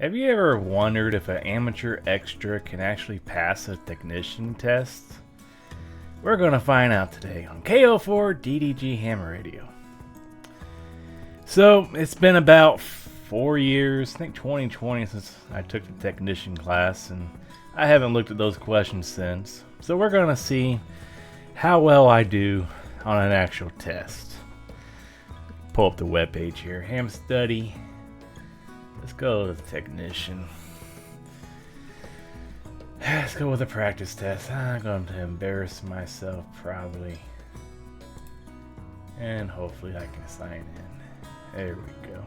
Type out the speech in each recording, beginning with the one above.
Have you ever wondered if an amateur extra can actually pass a technician test? We're going to find out today on KO4 DDG Ham Radio. So, it's been about 4 years, I think 2020, since I took the technician class, and I haven't looked at those questions since. So we're going to see how well I do on an actual test. Pull up the webpage here, Ham Study. Let's go to the technician. Let's go with a practice test. I'm going to embarrass myself probably. And hopefully I can sign in. There we go.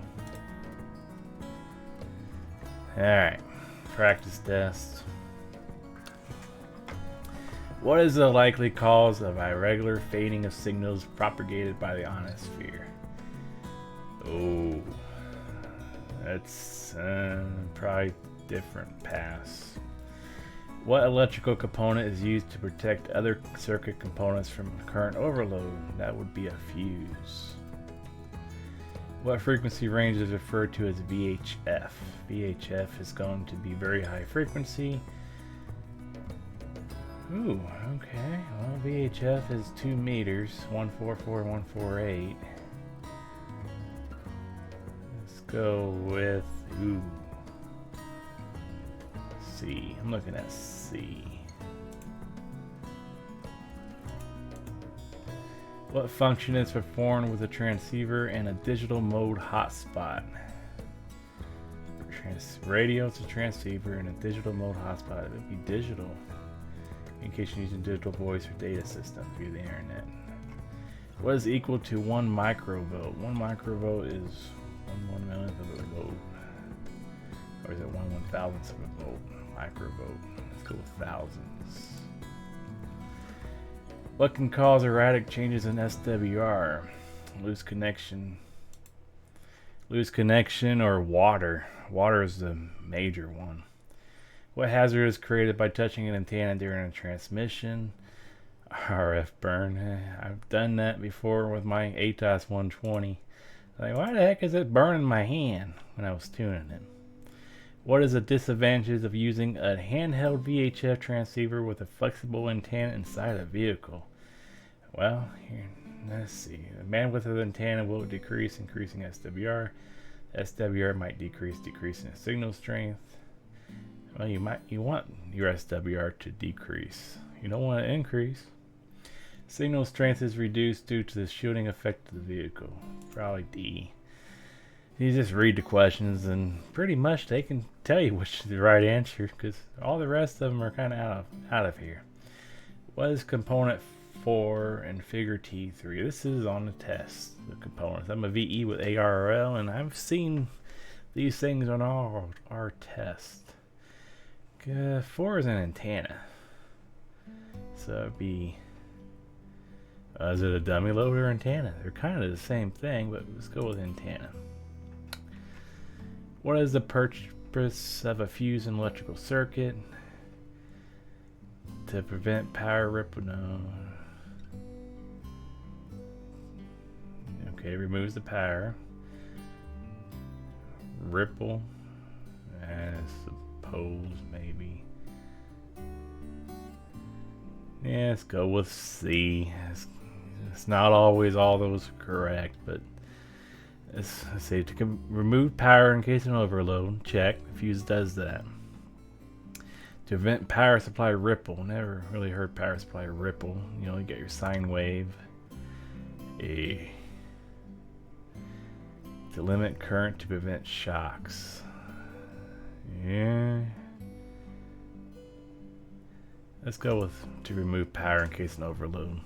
Alright. Practice test. What is the likely cause of irregular fading of signals propagated by the ionosphere? Oh. That's probably different pass. What electrical component is used to protect other circuit components from current overload? That would be a fuse. What frequency range is referred to as VHF? VHF is going to be very high frequency. Ooh, okay. Well, VHF is 2 meters, 144, 148. Go with C. I'm looking at C. What function is performed with a transceiver and a digital mode hotspot? Radio is a transceiver and a digital mode hotspot. It would be digital in case you're using digital voice or data system via the internet. What is equal to 1 microvolt? 1 microvolt is 1 millionth of a volt, or is it 1/1000th of a volt? Microvolt. Let's go with thousands. What can cause erratic changes in SWR? Loose connection, or water. Water is the major one. What hazard is created by touching an antenna during a transmission? RF burn. I've done that before with my ATOS 120. Like, why the heck is it burning my hand when I was tuning it? What is the disadvantage of using a handheld VHF transceiver with a flexible antenna inside a vehicle? Well, here, let's see. The bandwidth of the antenna will decrease, increasing SWR. SWR might decrease, decreasing the signal strength. Well, you want your SWR to decrease. You don't want to increase. Signal strength is reduced due to the shielding effect of the vehicle. Probably D. You just read the questions and pretty much they can tell you which is the right answer because all the rest of them are kind of out of here. What is component 4 in figure T3? This is on the test, the components. I'm a VE with ARRL and I've seen these things on all our tests. 4 is an antenna. So it'd be... is it a dummy load or antenna? They're kind of the same thing, but let's go with antenna. What is the purpose of a fuse in electrical circuit? To prevent power ripple? No. Okay, removes the power. Ripple? I suppose, maybe. Yeah, let's go with C. It's not always all those are correct, but let's say to remove power in case of an overload. Check. The fuse does that. To prevent power supply ripple. Never really heard power supply ripple. You know, you get your sine wave. A. To limit current to prevent shocks. Yeah. Let's go with to remove power in case of an overload.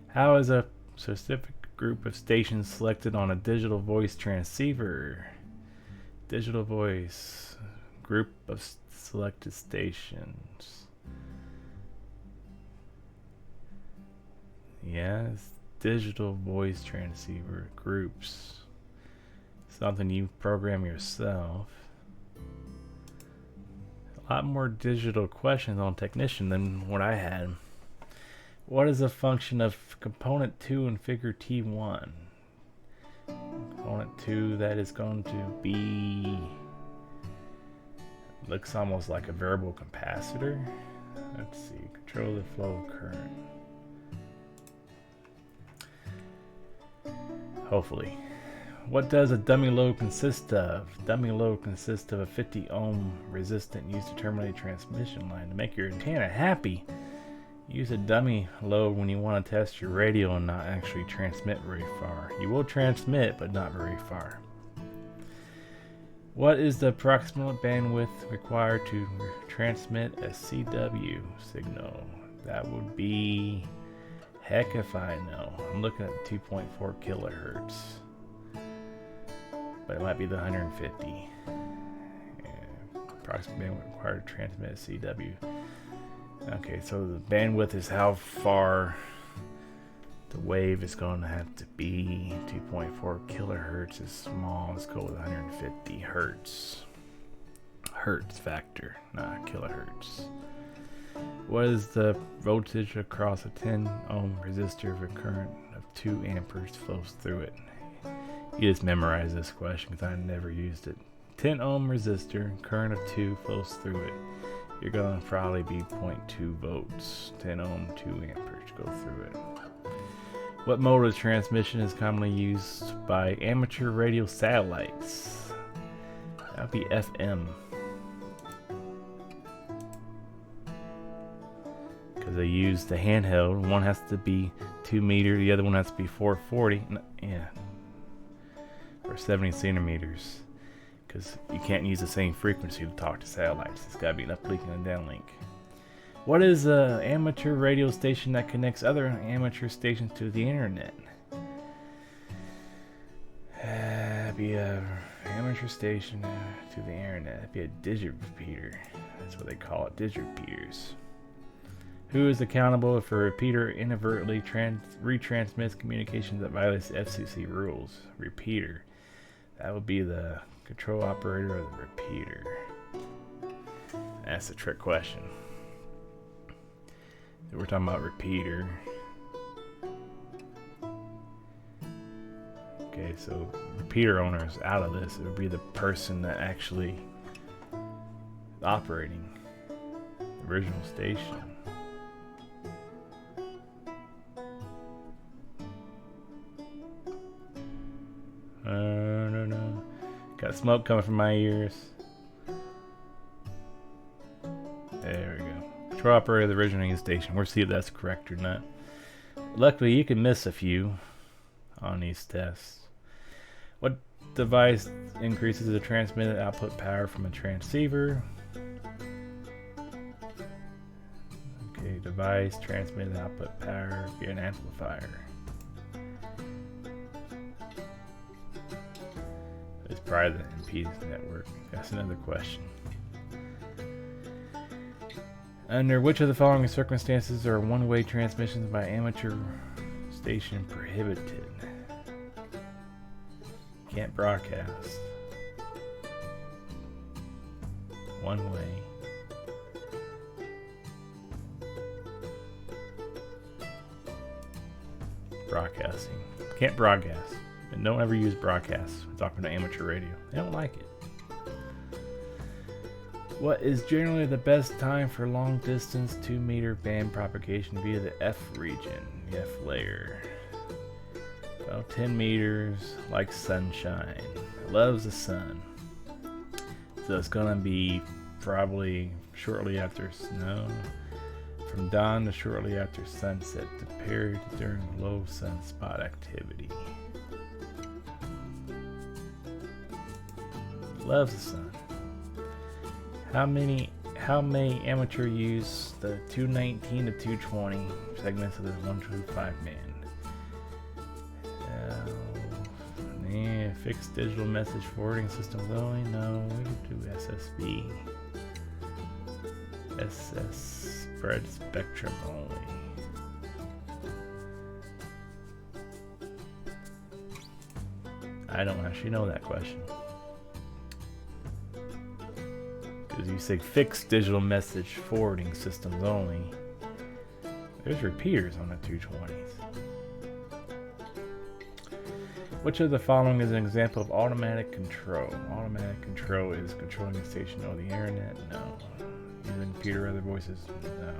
How is a specific group of stations selected on a digital voice transceiver? Digital voice group of selected stations. Yes, digital voice transceiver groups. Something you program yourself. A lot more digital questions on technician than what I had. What is the function of component 2 in figure T1? Component 2, that is going to be Looks almost like a variable capacitor. Let's see. Control the flow of current. Hopefully. What does a dummy load consist of? Dummy load consists of a 50 ohm resistant used to terminate a transmission line. To make your antenna happy, use a dummy load when you want to test your radio and not actually transmit very far. You will transmit, but not very far. What is the approximate bandwidth required to transmit a CW signal? That would be, heck if I know. I'm looking at 2.4 kilohertz. But it might be the 150. Yeah, approximate bandwidth required to transmit a CW. Okay, so the bandwidth is how far the wave is going to have to be. 2.4 kilohertz is small. Let's go with 150 hertz. Hertz factor, not kilohertz. What is the voltage across a 10 ohm resistor if a current of 2 amperes flows through it? You just memorize this question because I never used it. 10 ohm resistor, current of 2 flows through it. You're going to probably be 0.2 volts. 10 ohm, 2 amperes go through it. What mode of transmission is commonly used by amateur radio satellites? That would be FM. Because they use the handheld. One has to be 2 meters, the other one has to be 440. Yeah. Or 70 centimeters. Because you can't use the same frequency to talk to satellites. It's got to be an uplink and a downlink. What is an amateur radio station that connects other amateur stations to the internet? That'd be a amateur station to the internet. That'd be a digit repeater. That's what they call it, digit repeaters. Who is accountable if a repeater inadvertently retransmits communications that violates FCC rules? Repeater. That would be the control operator of the repeater. That's a trick question. We're talking about repeater. Okay, so repeater owner is out of this. It would be the person that actually is operating the original station. No. Got smoke coming from my ears. There we go. Control operator of the originating station. We'll see if that's correct or not. Luckily, you can miss a few on these tests. What device increases the transmitted output power from a transceiver? Okay, device transmitted output power via an amplifier. It's probably the impedance network. That's another question. Under which of the following circumstances are one-way transmissions by amateur station prohibited? Can't broadcast. One way. Broadcasting. Can't broadcast. And don't ever use broadcast. We're talking to amateur radio. They don't like it. What is generally the best time for long distance 2 meter band propagation via the F region, the F layer? About 10 meters, like sunshine. It loves the sun. So it's gonna be probably shortly after snow. From dawn to shortly after sunset, the period during low sunspot activity. Loves the sun. How may amateur use the 219 to 220 segments of the 125 band? Fixed digital message forwarding systems only? No, we can do SSB. SS spread spectrum only. I don't actually know that question. Because you say fixed digital message forwarding systems only. There's repeaters on the 220s. Which of the following is an example of automatic control? Automatic control is controlling a station over the internet? No. Using Peter other voices? No.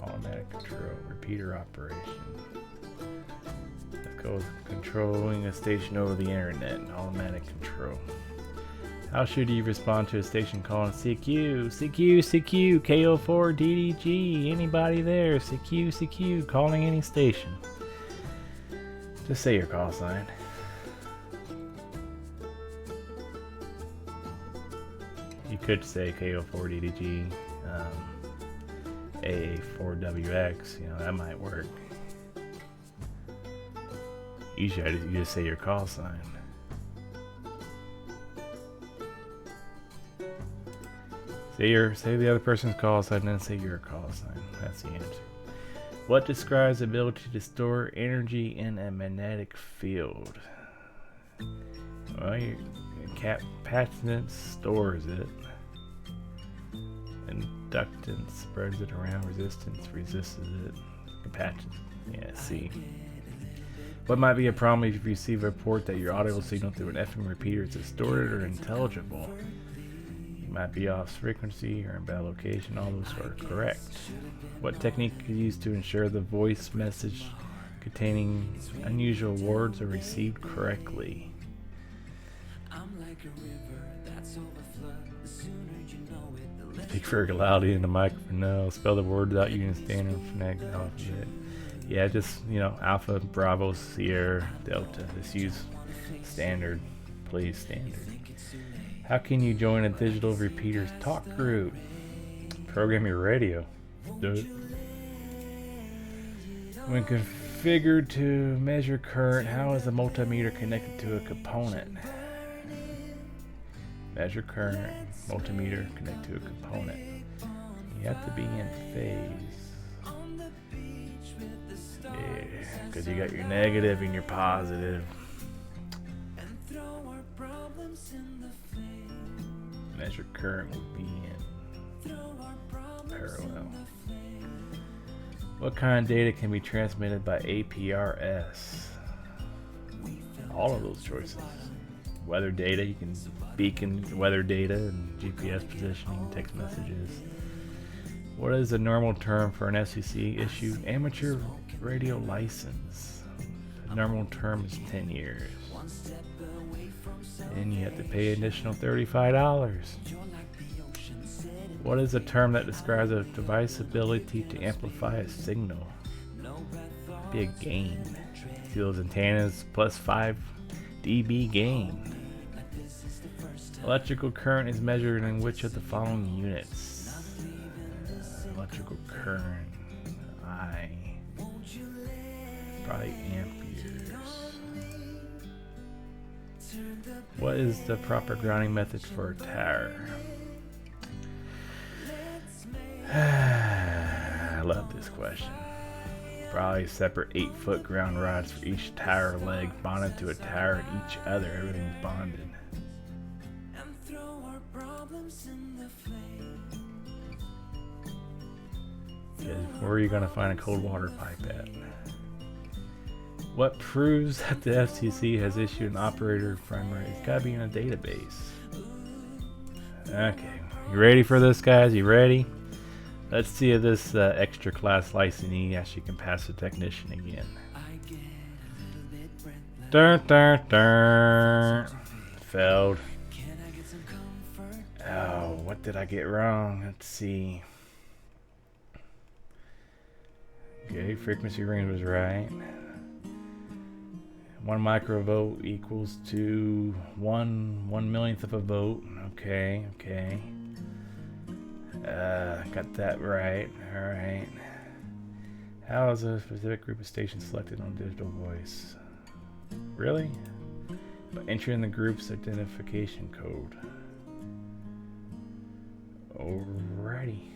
Automatic control. Repeater operation. Let's go with controlling a station over the internet. Automatic control. How should you respond to a station calling CQ? CQ, CQ, KO4, DDG. Anybody there? CQ, CQ, calling any station. Just say your call sign. You could say KO4DDG, AA4WX, you know, that might work. Usually you just say your call sign. Say the other person's call sign and then say your call sign. That's the answer. What describes the ability to store energy in a magnetic field? Well, your capacitance stores it. Inductance spreads it around. Resistance resists it. Capacitance, yeah, C. What might be a problem if you receive a report that your audio signal through an FM repeater is distorted or unintelligible? Might be off frequency or in bad location. All those are correct. What technique is used to ensure the voice message containing unusual words are received correctly? Speak very loudly in the microphone. No. Spell the word without using standard phonetic alphabet. Yeah, just, you know, Alpha, Bravo, Sierra, Delta. Just use standard. Please, standard. How can you join a digital repeaters talk group? Program your radio. Do it. When configured to measure current, how is the multimeter connected to a component? Measure current, multimeter connected to a component. You have to be in phase. Yeah, because you got your negative and your positive. Measure current would be in parallel. What kind of data can be transmitted by APRS? All of those choices. Weather data, you can beacon weather data and GPS positioning, text messages. What is the normal term for an FCC issued amateur radio license? The normal term is 10 years. And you have to pay an additional $35. What is a term that describes a device's ability to amplify a signal? Be a gain. See those antennas plus 5 dB gain. Electrical current is measured in which of the following units? Electrical current, I. Probably amperes. What is the proper grounding method for a tower? I love this question. Probably separate 8-foot ground rods for each tower leg bonded to a tower and each other. Everything's bonded. Where are you going to find a cold water pipe at? What proves that the FCC has issued an operator primary? It's got to be in a database. Okay, you ready for this, guys? You ready? Let's see if this extra class licensee actually can pass the technician again. Dun, dun, dun. Failed. Oh, what did I get wrong? Let's see. Okay, frequency range was right. 1 microvolt equals to 1 millionth of a volt. Okay. Got that right. Alright. How is a specific group of stations selected on digital voice? Really? By entering the group's identification code. Alrighty.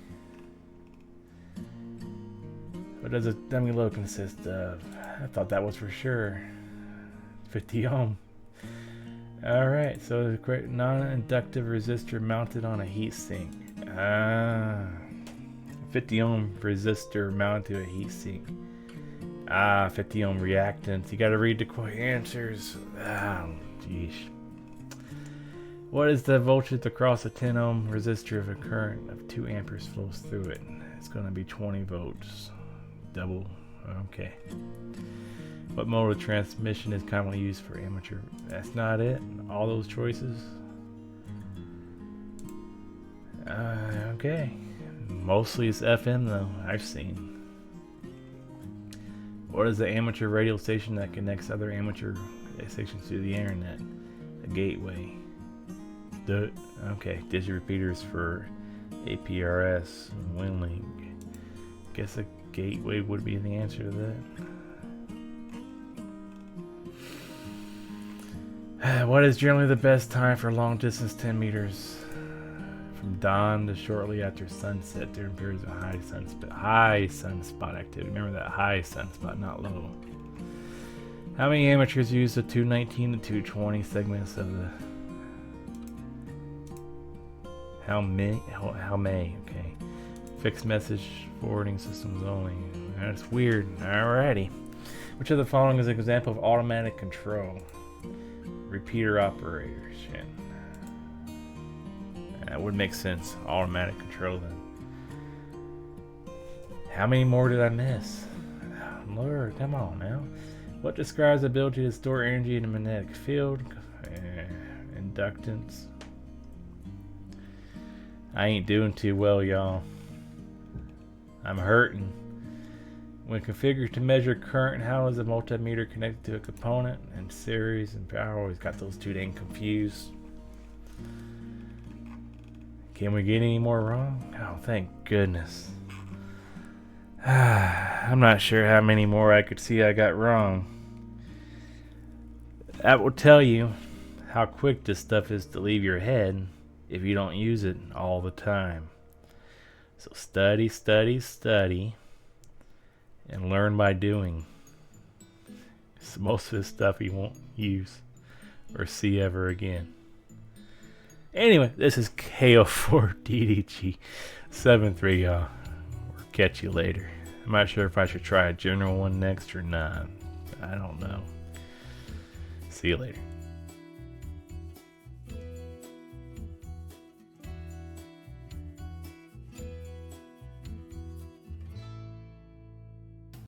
What does a dummy load consist of? I thought that was for sure. 50 ohm. Alright, so the correct non-inductive resistor mounted on a heatsink. 50 ohm resistor mounted to a heatsink. Ah, 50 ohm reactance. You gotta read the answers. Ah, jeez. What is the voltage across a 10 ohm resistor if a current of 2 amperes flows through it? It's gonna be 20 volts. Double. Okay. What mode of transmission is commonly used for amateur? That's not it. All those choices. Okay. Mostly it's FM though. I've seen. What is the amateur radio station that connects other amateur stations to the internet? A gateway. Okay, digital repeaters for APRS and WinLink. Guess a gateway would be the answer to that. What is generally the best time for long distance 10 meters? From dawn to shortly after sunset during periods of high sunspot activity. Remember that high sunspot, not low. How many amateurs use the 219 to 220 segments of the... How many? Okay. Fixed message forwarding systems only. That's weird. Alrighty. Which of the following is an example of automatic control? Repeater operation. That would make sense. Automatic control then. How many more did I miss? Lord, come on now. What describes the ability to store energy in a magnetic field? Inductance. I ain't doing too well, y'all. I'm hurting. When configured to measure current, how is a multimeter connected to a component? And series and power. Always got those two dang confused. Can we get any more wrong? Oh, thank goodness. I'm not sure how many more I could see I got wrong. That will tell you how quick this stuff is to leave your head if you don't use it all the time. So study, study, study, and learn by doing. So most of this stuff you won't use or see ever again. Anyway, this is KO4DDG73, y'all. We'll catch you later. I'm not sure if I should try a general one next or not. I don't know. See you later.